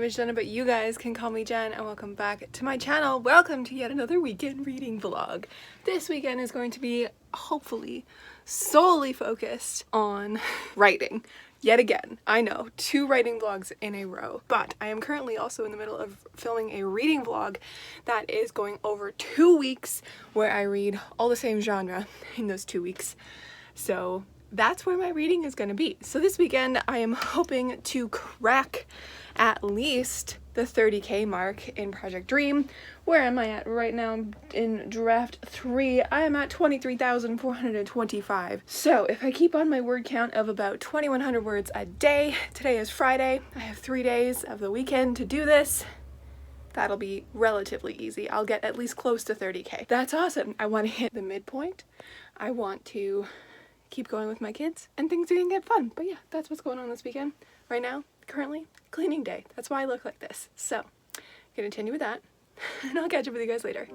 name is Jenna, but you guys can call me Jen, and welcome back to my channel. Welcome to yet another weekend reading vlog. This weekend is going to be, hopefully, solely focused on writing. Yet again, I know, 2 writing vlogs in a row, but I am currently also in the middle of filming a reading vlog that is going over 2 weeks, where I read all the same genre in those 2 weeks. So that's where my reading is going to be. So this weekend I am hoping to crack at least the 30k mark in Project Dream. Where am I at right now in draft 3? I am at 23,425. So if I keep on my word count of about 2,100 words a day, today is Friday, I have 3 days of the weekend to do this. That'll be relatively easy. I'll get at least close to 30k. That's awesome. I want to hit the midpoint. I want to keep going with my kids, and things are gonna get fun. But yeah, that's what's going on this weekend. Right now, currently, cleaning day. That's why I look like this. So, I'm gonna continue with that, and I'll catch up with you guys later.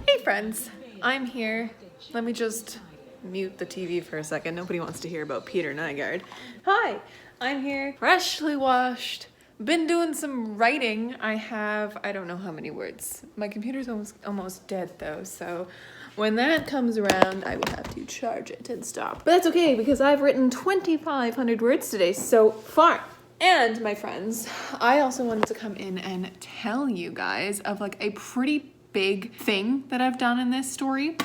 Hey friends, I'm here. Let me just mute the TV for a second. Nobody wants to hear about Peter Nygard. Hi, I'm here, freshly washed. Been doing some writing. I don't know how many words. My computer's almost dead though, so when that comes around, I will have to charge it and stop. But that's okay, because I've written 2,500 words today so far. And my friends, I also wanted to come in and tell you guys of like a pretty big thing that I've done in this story.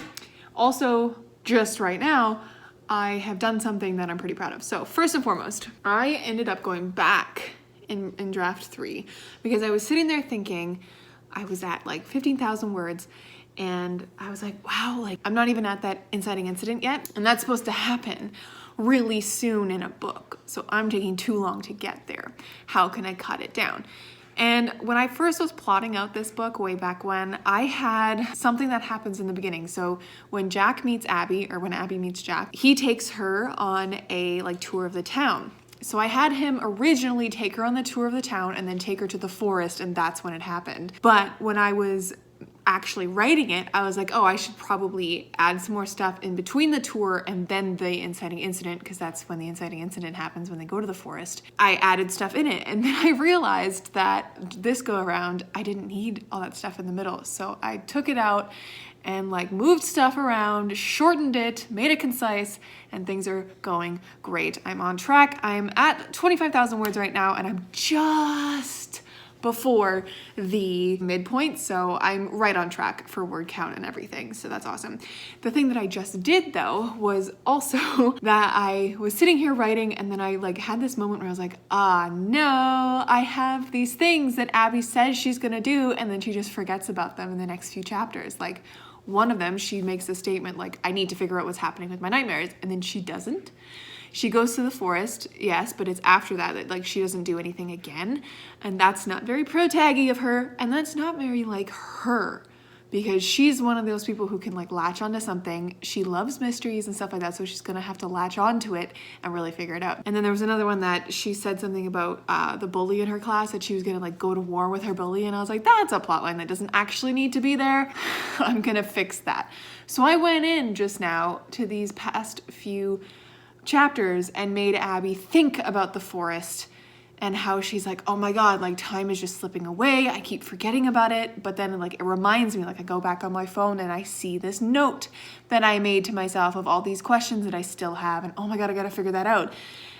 Also, just right now, I have done something that I'm pretty proud of. So first and foremost, I ended up going back in draft 3 because I was sitting there thinking I was at like 15,000 words, and I was like, wow, like I'm not even at that inciting incident yet, and that's supposed to happen really soon in a book. So I'm taking too long to get there. How can I cut it down? And when I first was plotting out this book way back when, I had something that happens in the beginning. So when Jack meets Abby, or when Abby meets Jack, he takes her on a like tour of the town. So I had him originally take her on the tour of the town and then take her to the forest, and that's when it happened. But when I was actually writing it, I was like, oh, I should probably add some more stuff in between the tour and then the inciting incident, because that's when the inciting incident happens, when they go to the forest. I added stuff in it, and then I realized that this go around, I didn't need all that stuff in the middle. So I took it out and like moved stuff around, shortened it, made it concise, and things are going great. I'm on track. I'm at 25,000 words right now, and I'm just before the midpoint, so I'm right on track for word count and everything, so that's awesome. The thing that I just did though was also that I was sitting here writing, and then I like had this moment where I was like, no, I have these things that Abby says she's gonna do, and then she just forgets about them in the next few chapters. Like one of them, she makes a statement like, I need to figure out what's happening with my nightmares, and then she doesn't. She goes to the forest, yes, but it's after that like she doesn't do anything again. And that's not very pro-taggy of her, and that's not very like her, because she's one of those people who can like latch onto something. She loves mysteries and stuff like that, so she's gonna have to latch onto it and really figure it out. And then there was another one that she said something about the bully in her class, that she was gonna like go to war with her bully, and I was like, that's a plotline that doesn't actually need to be there. I'm gonna fix that. So I went in just now to these past few chapters and made Abby think about the forest and how she's like, oh my god, like time is just slipping away, I keep forgetting about it. But then like it reminds me, like I go back on my phone and I see this note that I made to myself of all these questions that I still have, and oh my god, I gotta figure that out.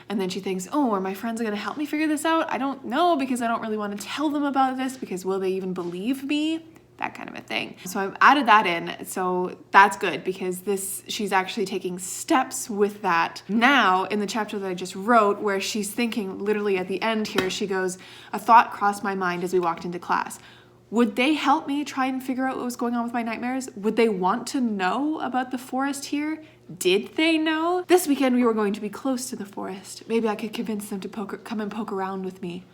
And then she thinks, oh, are my friends gonna help me figure this out? I don't know, because I don't really want to tell them about this, because will they even believe me? That kind of a thing. So I've added that in, so that's good, because she's actually taking steps with that now in the chapter that I just wrote, where she's thinking literally at the end here, she goes, a thought crossed my mind as we walked into class. Would they help me try and figure out what was going on with my nightmares? Would they want to know about the forest here? Did they know? This weekend we were going to be close to the forest. Maybe I could convince them to come and poke around with me.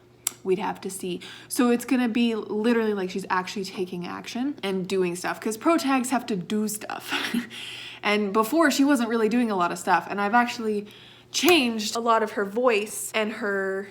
We'd have to see. So it's gonna be literally like she's actually taking action and doing stuff, because pro-tags have to do stuff. And before, she wasn't really doing a lot of stuff, and I've actually changed a lot of her voice and her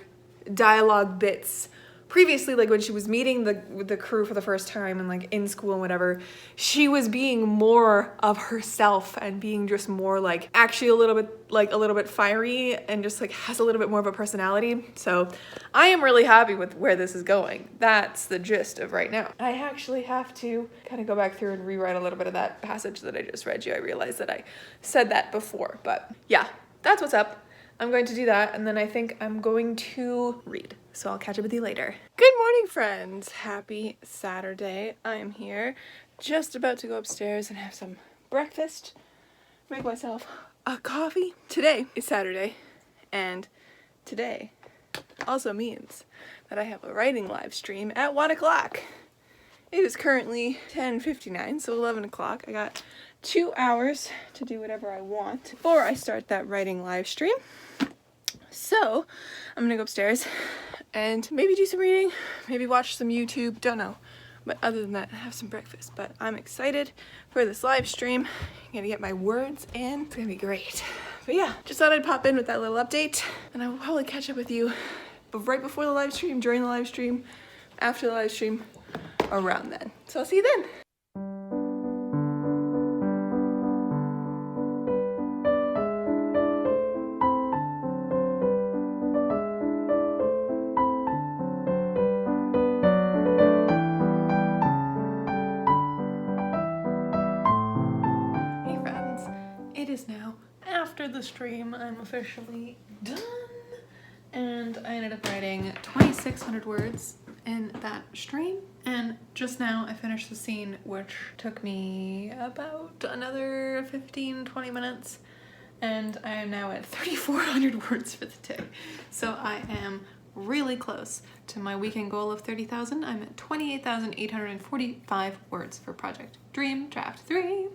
dialogue bits previously, like when she was meeting the crew for the first time and like in school and whatever, she was being more of herself and being just more like actually a little bit fiery and just like has a little bit more of a personality. So I am really happy with where this is going. That's the gist of right now. I actually have to kind of go back through and rewrite a little bit of that passage that I just read you. I realized that I said that before, but yeah, that's what's up. I'm going to do that, and then I think I'm going to read. So I'll catch up with you later. Good morning, friends. Happy Saturday. I'm here, just about to go upstairs and have some breakfast, make myself a coffee. Today is Saturday, and today also means that I have a writing live stream at 1 o'clock. It is currently 10:59, so 11 o'clock. I got 2 hours to do whatever I want before I start that writing live stream. So I'm gonna go upstairs and maybe do some reading, maybe watch some YouTube, don't know. But other than that, have some breakfast. But I'm excited for this live stream. I'm gonna get my words in. It's gonna be great. But yeah, just thought I'd pop in with that little update, and I will probably catch up with you right before the live stream, during the live stream, after the live stream, around then. So I'll see you then. Hey friends, it is now after the stream. I'm officially done, and I ended up writing 2,600 words in that stream, and just now I finished the scene, which took me about another 15-20 minutes, and I am now at 3,400 words for the day. So I am really close to my weekend goal of 30,000. I'm at 28,845 words for Project Dream Draft 3,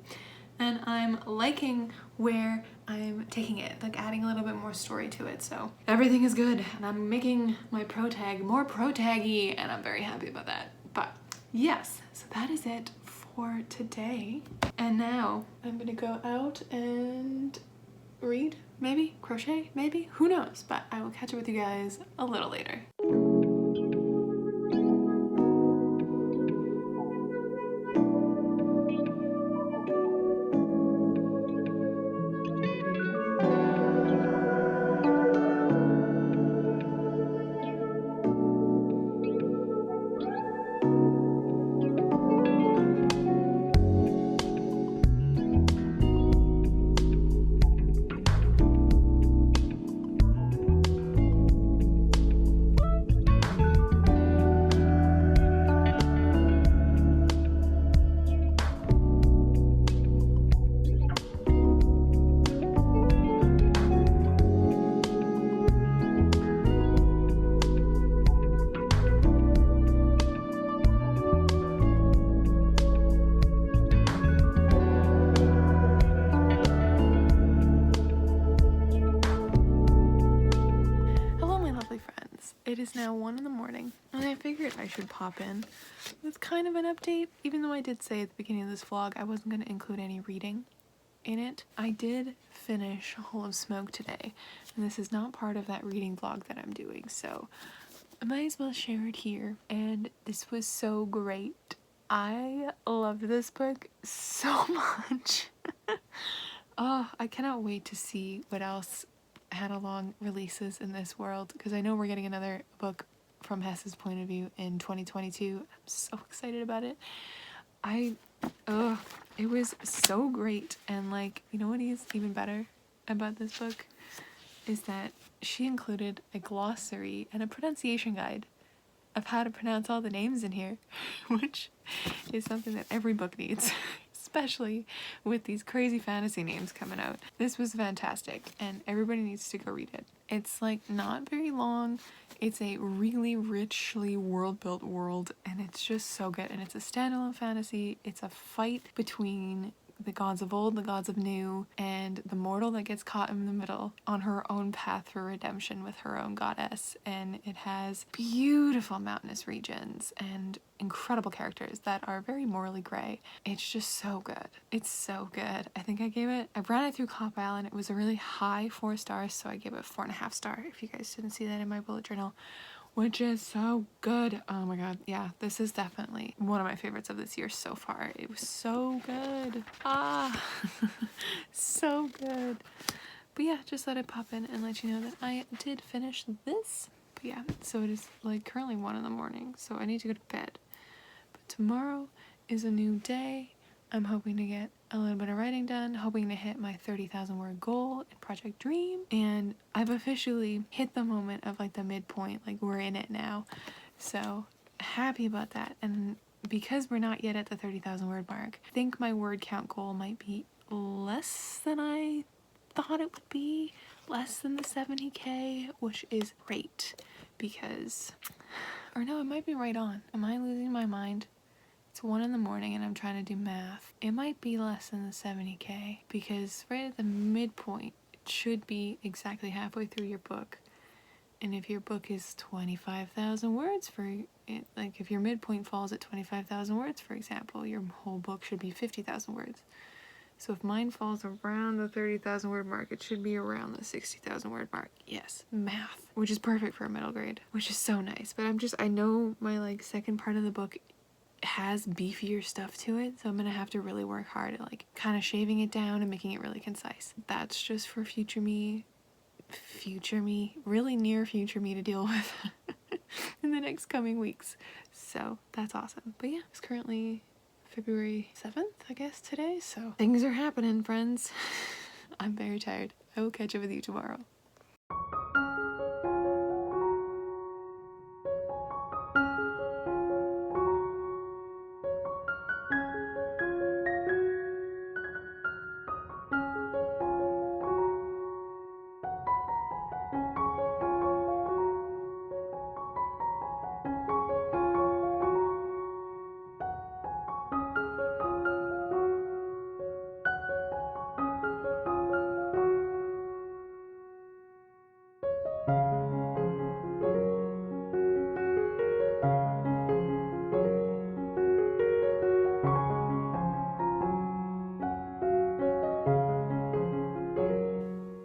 and I'm liking where I'm taking it, like adding a little bit more story to it. So everything is good, and I'm making my pro tag more pro taggy, and I'm very happy about that. But yes, so that is it for today. And now I'm gonna go out and read, maybe crochet, maybe, who knows, but I will catch up with you guys a little later. It is now 1 in the morning, and I figured I should pop in with kind of an update. Even though I did say at the beginning of this vlog I wasn't going to include any reading in it, I did finish Hole of Smoke today, and this is not part of that reading vlog that I'm doing, so I might as well share it here. And this was so great. I loved this book so much. Oh, I cannot wait to see what else Hannah releases in this world, because I know we're getting another book from Hessa's point of view in 2022. I'm so excited about it. It was so great. And like, you know what is even better about this book is that she included a glossary and a pronunciation guide of how to pronounce all the names in here, which is something that every book needs. Especially with these crazy fantasy names coming out. This was fantastic, and everybody needs to go read it. It's like not very long. It's a really richly world-built world, and it's just so good. And it's a standalone fantasy. It's a fight between the gods of old, the gods of new, and the mortal that gets caught in the middle on her own path for redemption with her own goddess. And it has beautiful mountainous regions and incredible characters that are very morally gray. It's just so good. It's so good. I think I ran it through Compile, and it was a really high 4 stars, so I gave it 4.5 stars. If you guys didn't see that in my bullet journal, which is so good. Oh my god, yeah, this is definitely one of my favorites of this year so far. It was so good. So good. But yeah, just thought I'd pop in and let you know that I did finish this. But yeah, so it is like currently 1 in the morning, so I need to go to bed. But tomorrow is a new day. I'm hoping to get a little bit of writing done, hoping to hit my 30,000 word goal in Project Dream. And I've officially hit the moment of like the midpoint, like we're in it now. So happy about that. And because we're not yet at the 30,000 word mark, I think my word count goal might be less than I thought it would be, less than the 70K, which is great because, or no, it might be right on. Am I losing my mind? It's 1 in the morning and I'm trying to do math. It might be less than the 70K because right at the midpoint, it should be exactly halfway through your book. And if your book is 25,000 words for it, like if your midpoint falls at 25,000 words, for example, your whole book should be 50,000 words. So if mine falls around the 30,000 word mark, it should be around the 60,000 word mark. Yes, math, which is perfect for a middle grade, which is so nice. But I know my like second part of the book has beefier stuff to it, so I'm gonna have to really work hard at like kind of shaving it down and making it really concise. That's just for future me, really near future me to deal with in the next coming weeks. So that's awesome. But yeah, it's currently February 7th, I guess, today, so things are happening, friends. I'm very tired. I will catch up with you tomorrow.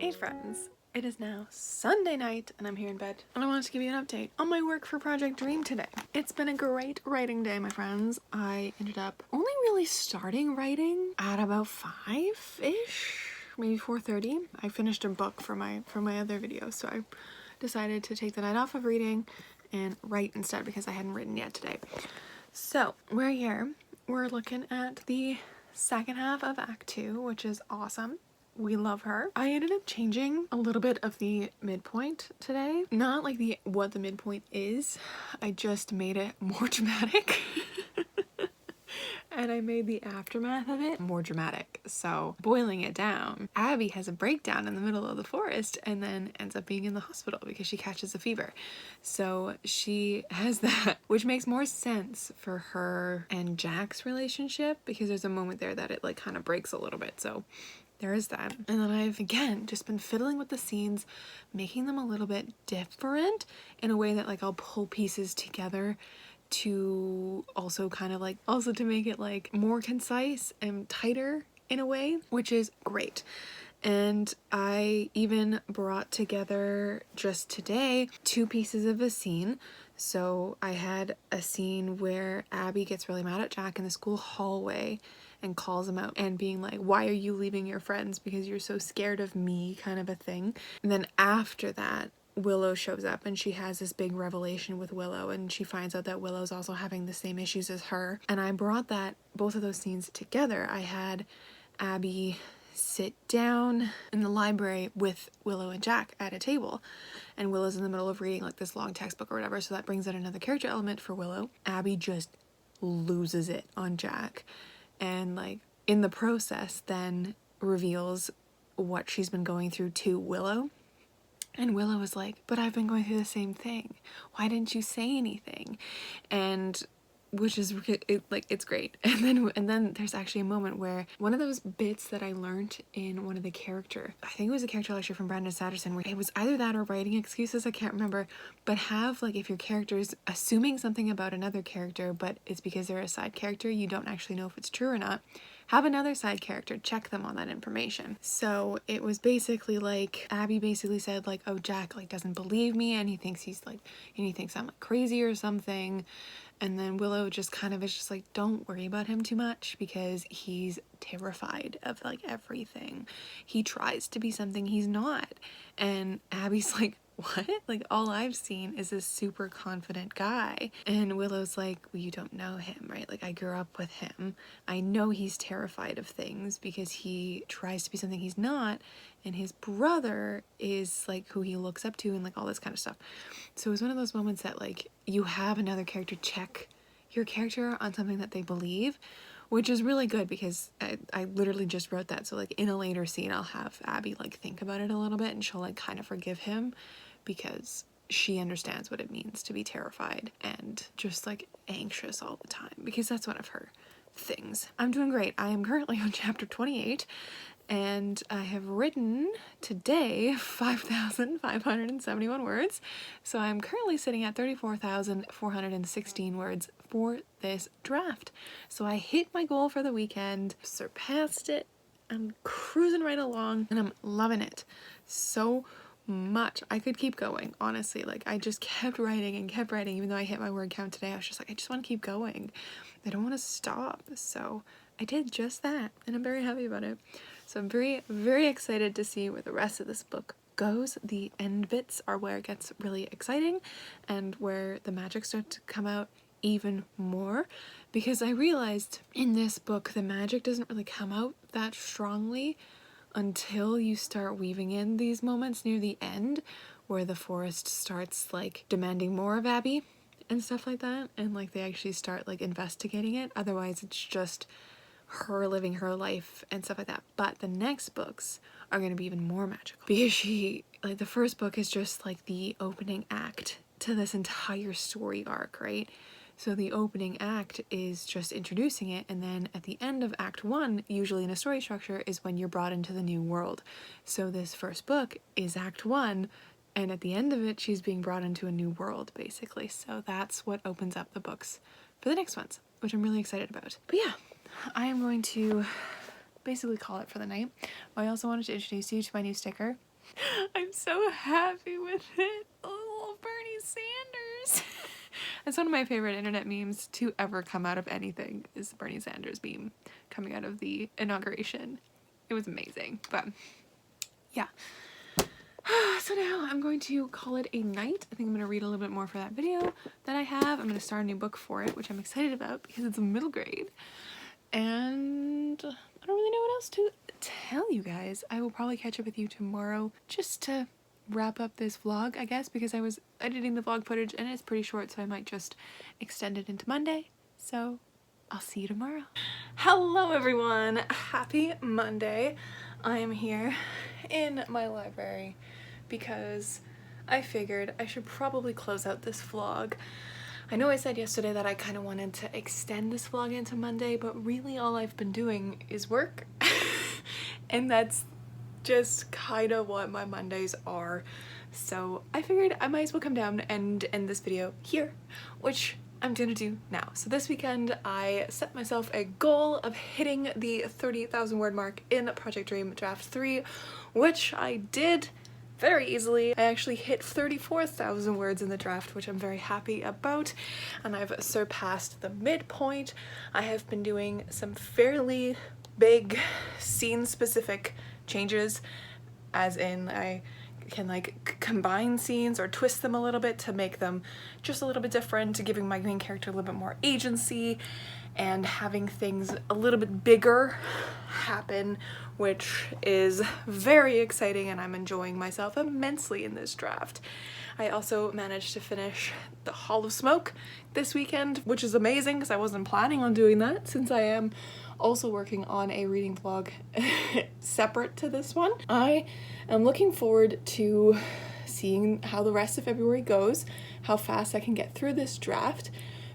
Hey friends, it is now Sunday night and I'm here in bed and I wanted to give you an update on my work for Project Dream today. It's been a great writing day, my friends. I ended up only really starting writing at about 5-ish, maybe 4:30. I finished a book for my other video, so I decided to take the night off of reading and write instead because I hadn't written yet today. So we're here. We're looking at the second half of Act 2, which is awesome. We love her. I ended up changing a little bit of the midpoint today. Not like what the midpoint is. I just made it more dramatic. And I made the aftermath of it more dramatic. So boiling it down, Abby has a breakdown in the middle of the forest and then ends up being in the hospital because she catches a fever. So she has that, which makes more sense for her and Jack's relationship because there's a moment there that it like kind of breaks a little bit. So there is that. And then I've, again, just been fiddling with the scenes, making them a little bit different in a way that like I'll pull pieces together to also kind of like, also to make it like more concise and tighter in a way, which is great. And I even brought together just today 2 pieces of a scene. So I had a scene where Abby gets really mad at Jack in the school hallway and calls him out and being like, why are you leaving your friends because you're so scared of me, kind of a thing. And then after that, Willow shows up and she has this big revelation with Willow and she finds out that Willow's also having the same issues as her. And I brought both of those scenes together. I had Abby sit down in the library with Willow and Jack at a table, and Willow's in the middle of reading like this long textbook or whatever, so that brings out another character element for Willow. Abby just loses it on Jack and like in the process then reveals what she's been going through to Willow. And Willow is like, but I've been going through the same thing. Why didn't you say anything? And which is it's great. And then there's actually a moment where one of those bits that I learned in one of the I think it was a character lecture from Brandon Sanderson, where it was either that or writing excuses, I can't remember, but have like, if your character's assuming something about another character, but it's because they're a side character, you don't actually know if it's true or not, have another side character check them on that information. So it was basically like Abby basically said like, oh, Jack like doesn't believe me and he thinks I'm like crazy or something. And then Willow just kind of is just like, don't worry about him too much because he's terrified of like everything. He tries to be something he's not. And Abby's like, what? Like, all I've seen is this super confident guy. And Willow's like, well, you don't know him, right? Like, I grew up with him. I know he's terrified of things because he tries to be something he's not. And his brother is like who he looks up to and like all this kind of stuff. So it was one of those moments that like you have another character check your character on something that they believe, which is really good because I literally just wrote that. So like in a later scene, I'll have Abby like think about it a little bit and she'll like kind of forgive him because she understands what it means to be terrified and just like anxious all the time, because that's one of her things. I'm doing great. I am currently on chapter 28 and I have written today 5,571 words. So I'm currently sitting at 34,416 words for this draft. So I hit my goal for the weekend, surpassed it. I'm cruising right along and I'm loving it so much. I could keep going, honestly. Like, I just kept writing and kept writing. Even though I hit my word count today, I was just like, I just want to keep going. I don't want to stop. So I did just that and I'm very happy about it. So I'm very, very excited to see where the rest of this book goes. The end bits are where it gets really exciting and where the magic starts to come out even more, because I realized in this book the magic doesn't really come out that strongly until you start weaving in these moments near the end where the forest starts like demanding more of Abby and stuff like that, and like they actually start like investigating it. Otherwise it's just her living her life and stuff like that. But the next books are going to be even more magical because she, like, the first book is just like the opening act to this entire story arc, right? So the opening act is just introducing it, and then at the end of Act 1, usually in a story structure, is when you're brought into the new world. So this first book is Act 1, and at the end of it, she's being brought into a new world, basically. So that's what opens up the books for the next ones, which I'm really excited about. But yeah, I am going to basically call it for the night. I also wanted to introduce you to my new sticker. I'm so happy with it. Oh, Bernie Sanders. It's one of my favorite internet memes to ever come out of anything, is the Bernie Sanders meme coming out of the inauguration. It was amazing. But yeah. So now I'm going to call it a night. I think I'm going to read a little bit more for that video that I have. I'm going to start a new book for it, which I'm excited about because it's a middle grade. And I don't really know what else to tell you guys. I will probably catch up with you tomorrow just to wrap up this vlog, I guess, because I was editing the vlog footage and it's pretty short, so I might just extend it into Monday. So I'll see you tomorrow. Hello everyone, happy Monday. I am here in my library because I figured I should probably close out this vlog. I know I said yesterday that I kind of wanted to extend this vlog into Monday, but really all I've been doing is work. And that's just kind of what my Mondays are. So I figured I might as well come down and end this video here, which I'm gonna do now. So this weekend I set myself a goal of hitting the 30,000 word mark in Project Dream Draft 3, which I did very easily. I actually hit 34,000 words in the draft, which I'm very happy about, and I've surpassed the midpoint. I have been doing some fairly big scene-specific changes, as in I can like combine scenes or twist them a little bit to make them just a little bit different, giving my main character a little bit more agency and having things a little bit bigger happen, which is very exciting, and I'm enjoying myself immensely in this draft. I also managed to finish the Hall of Smoke this weekend, which is amazing because I wasn't planning on doing that, since I am also working on a reading vlog separate to this one. I am looking forward to seeing how the rest of February goes, how fast I can get through this draft,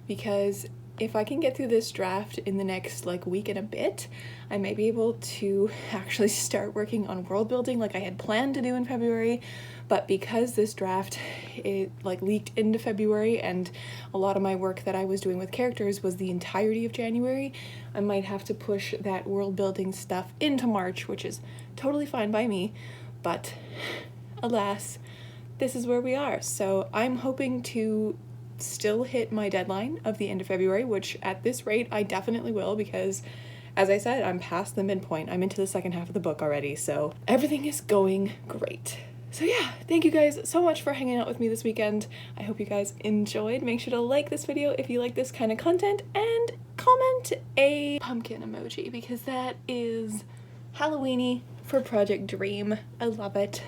because if I can get through this draft in the next like week and a bit, I may be able to actually start working on world building like I had planned to do in February. But because this draft, it like leaked into February and a lot of my work that I was doing with characters was the entirety of January, I might have to push that world building stuff into March, which is totally fine by me. But alas, this is where we are. So I'm hoping to still hit my deadline of the end of February, which at this rate I definitely will, because as I said, I'm past the midpoint. I'm into the second half of the book already, so everything is going great. So yeah, thank you guys so much for hanging out with me this weekend. I hope you guys enjoyed. Make sure to like this video if you like this kind of content, and comment a pumpkin emoji because that is Halloweeny for Project Dream. I love it.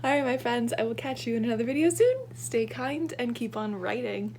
Alright my friends, I will catch you in another video soon. Stay kind and keep on writing.